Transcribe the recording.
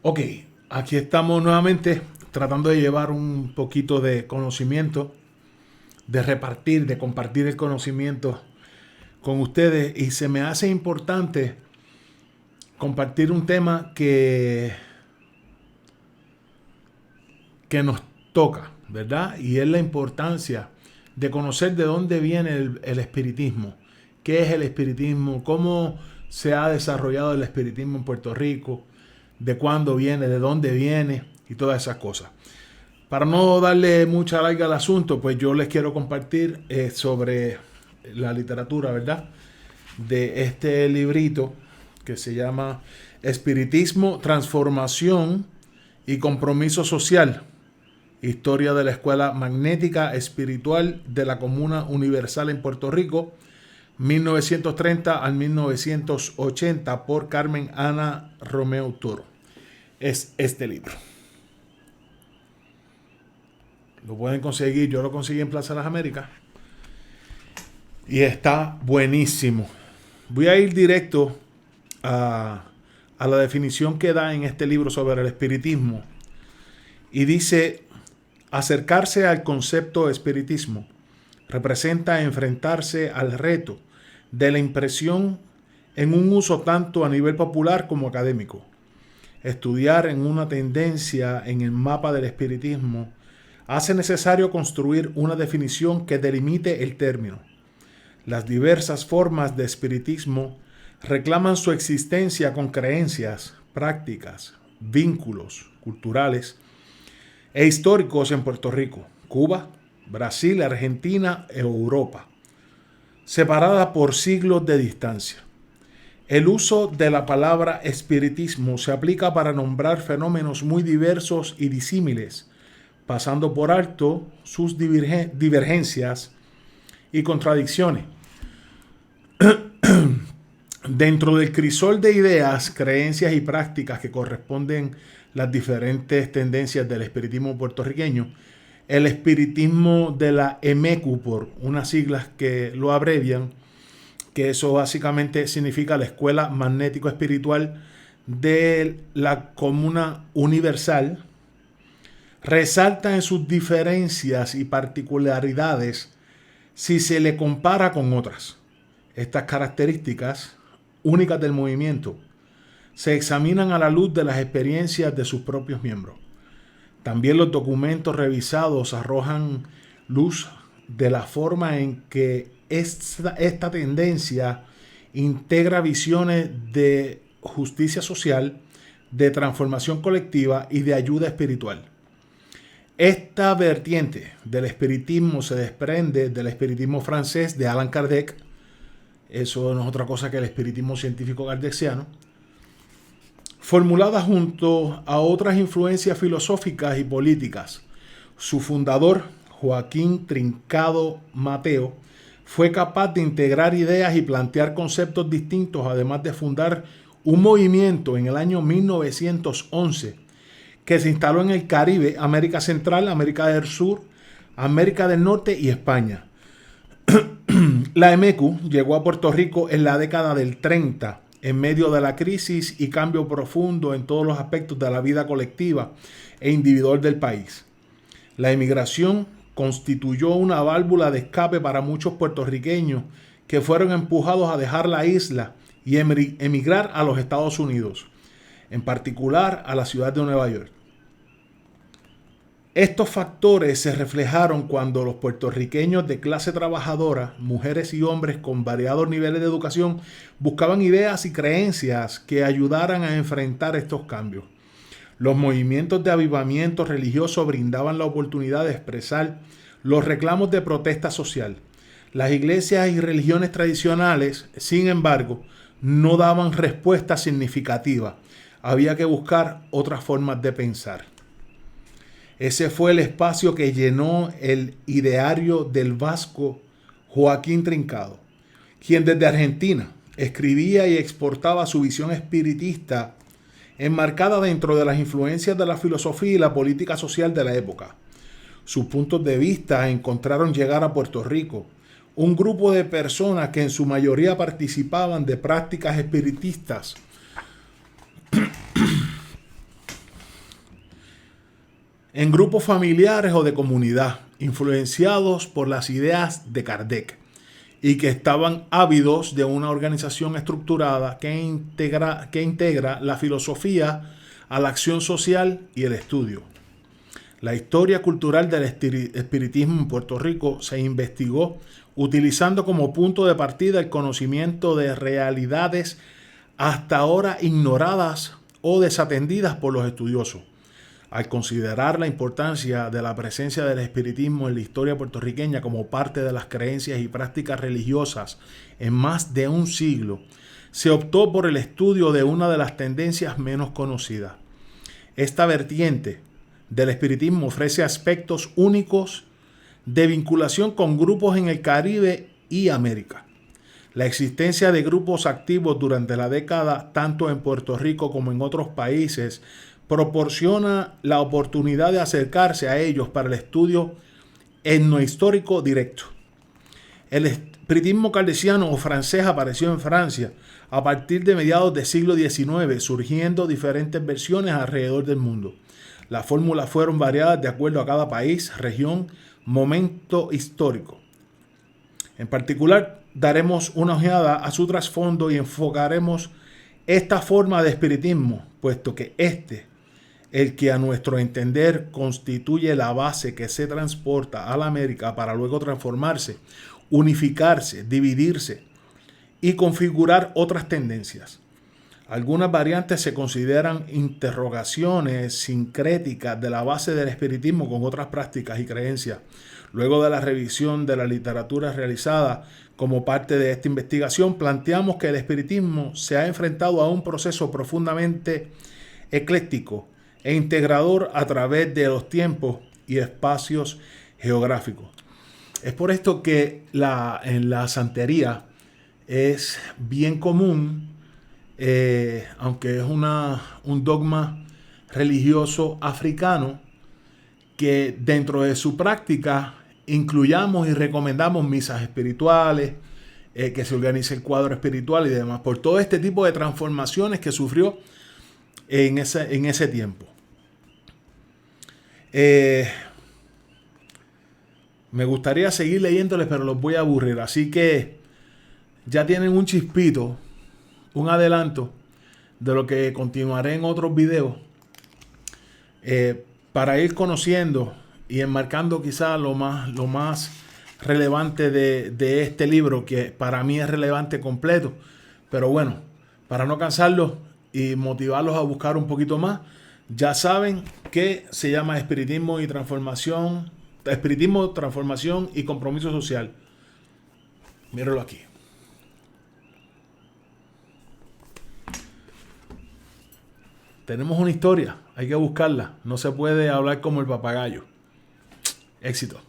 Ok, aquí estamos nuevamente tratando de llevar un poquito de conocimiento, de repartir, de compartir el conocimiento con ustedes, y se me hace importante compartir un tema que nos toca, ¿verdad? Y es la importancia de conocer de dónde viene el espiritismo, qué es el espiritismo, cómo se ha desarrollado el espiritismo en Puerto Rico, de cuándo viene, de dónde viene y todas esas cosas. Para no darle mucha larga al asunto, pues yo les quiero compartir sobre la literatura, ¿verdad? De este librito que se llama Espiritismo, Transformación y Compromiso Social. Historia de la Escuela Magnética Espiritual de la Comuna Universal en Puerto Rico, 1930 al 1980, por Carmen Ana Romeo Toro. Es este libro. Lo pueden conseguir, yo lo conseguí en Plaza de las Américas y está buenísimo. Voy a ir directo a la definición que da en este libro sobre el espiritismo, y dice: acercarse al concepto de espiritismo representa enfrentarse al reto de la impresión en un uso tanto a nivel popular como académico. Estudiar en una tendencia en el mapa del espiritismo hace necesario construir una definición que delimite el término. Las diversas formas de espiritismo reclaman su existencia con creencias, prácticas, vínculos culturales e históricos en Puerto Rico, Cuba, Brasil, Argentina e Europa, separada por siglos de distancia. El uso de la palabra espiritismo se aplica para nombrar fenómenos muy diversos y disímiles, pasando por alto sus divergencias y contradicciones. Dentro del crisol de ideas, creencias y prácticas que corresponden las diferentes tendencias del espiritismo puertorriqueño, el espiritismo de la EMECU, por unas siglas que lo abrevian, que eso básicamente significa la Escuela Magnético Espiritual de la Comuna Universal, resalta en sus diferencias y particularidades si se le compara con otras. Estas características únicas del movimiento se examinan a la luz de las experiencias de sus propios miembros. También los documentos revisados arrojan luz de la forma en que esta tendencia integra visiones de justicia social, de transformación colectiva y de ayuda espiritual. Esta vertiente del espiritismo se desprende del espiritismo francés de Allan Kardec. Eso no es otra cosa que el espiritismo científico kardeciano, formulada junto a otras influencias filosóficas y políticas. Su fundador, Joaquín Trincado Mateo, fue capaz de integrar ideas y plantear conceptos distintos, además de fundar un movimiento en el año 1911 que se instaló en el Caribe, América Central, América del Sur, América del Norte y España. La EMECU llegó a Puerto Rico en la década del 30, en medio de la crisis y cambio profundo en todos los aspectos de la vida colectiva e individual del país. La emigración constituyó una válvula de escape para muchos puertorriqueños que fueron empujados a dejar la isla y emigrar a los Estados Unidos, en particular a la ciudad de Nueva York. Estos factores se reflejaron cuando los puertorriqueños de clase trabajadora, mujeres y hombres con variados niveles de educación, buscaban ideas y creencias que ayudaran a enfrentar estos cambios. Los movimientos de avivamiento religioso brindaban la oportunidad de expresar los reclamos de protesta social. Las iglesias y religiones tradicionales, sin embargo, no daban respuesta significativa. Había que buscar otras formas de pensar. Ese fue el espacio que llenó el ideario del vasco Joaquín Trincado, quien desde Argentina escribía y exportaba su visión espiritista enmarcada dentro de las influencias de la filosofía y la política social de la época. Sus puntos de vista encontraron llegar a Puerto Rico un grupo de personas que en su mayoría participaban de prácticas espiritistas en grupos familiares o de comunidad, influenciados por las ideas de Kardec y que estaban ávidos de una organización estructurada que integra la filosofía a la acción social y el estudio. La historia cultural del espiritismo en Puerto Rico se investigó utilizando como punto de partida el conocimiento de realidades hasta ahora ignoradas o desatendidas por los estudiosos. Al considerar la importancia de la presencia del espiritismo en la historia puertorriqueña como parte de las creencias y prácticas religiosas en más de un siglo, se optó por el estudio de una de las tendencias menos conocidas. Esta vertiente del espiritismo ofrece aspectos únicos de vinculación con grupos en el Caribe y América. La existencia de grupos activos durante la década, tanto en Puerto Rico como en otros países, proporciona la oportunidad de acercarse a ellos para el estudio etnohistórico directo. El espiritismo kardeciano o francés apareció en Francia a partir de mediados del siglo XIX, surgiendo diferentes versiones alrededor del mundo. Las fórmulas fueron variadas de acuerdo a cada país, región, momento histórico. En particular, daremos una ojeada a su trasfondo y enfocaremos esta forma de espiritismo, puesto que el que a nuestro entender constituye la base que se transporta a la América para luego transformarse, unificarse, dividirse y configurar otras tendencias. Algunas variantes se consideran interrogaciones sincréticas de la base del espiritismo con otras prácticas y creencias. Luego de la revisión de la literatura realizada como parte de esta investigación, planteamos que el espiritismo se ha enfrentado a un proceso profundamente ecléctico e integrador a través de los tiempos y espacios geográficos. Es por esto que en la santería es bien común, aunque es un dogma religioso africano, que dentro de su práctica incluyamos y recomendamos misas espirituales, que se organice el cuadro espiritual y demás, por todo este tipo de transformaciones que sufrió en ese tiempo. Me gustaría seguir leyéndoles, pero los voy a aburrir. Así que ya tienen un chispito, un adelanto de lo que continuaré en otros videos, para ir conociendo y enmarcando quizás lo más relevante de este libro, que para mí es relevante completo. Pero bueno, para no cansarlos y motivarlos a buscar un poquito más, ya saben que se llama Espiritismo, Transformación y Compromiso Social. Míralo aquí. Tenemos una historia, hay que buscarla. No se puede hablar como el papagayo. Éxito.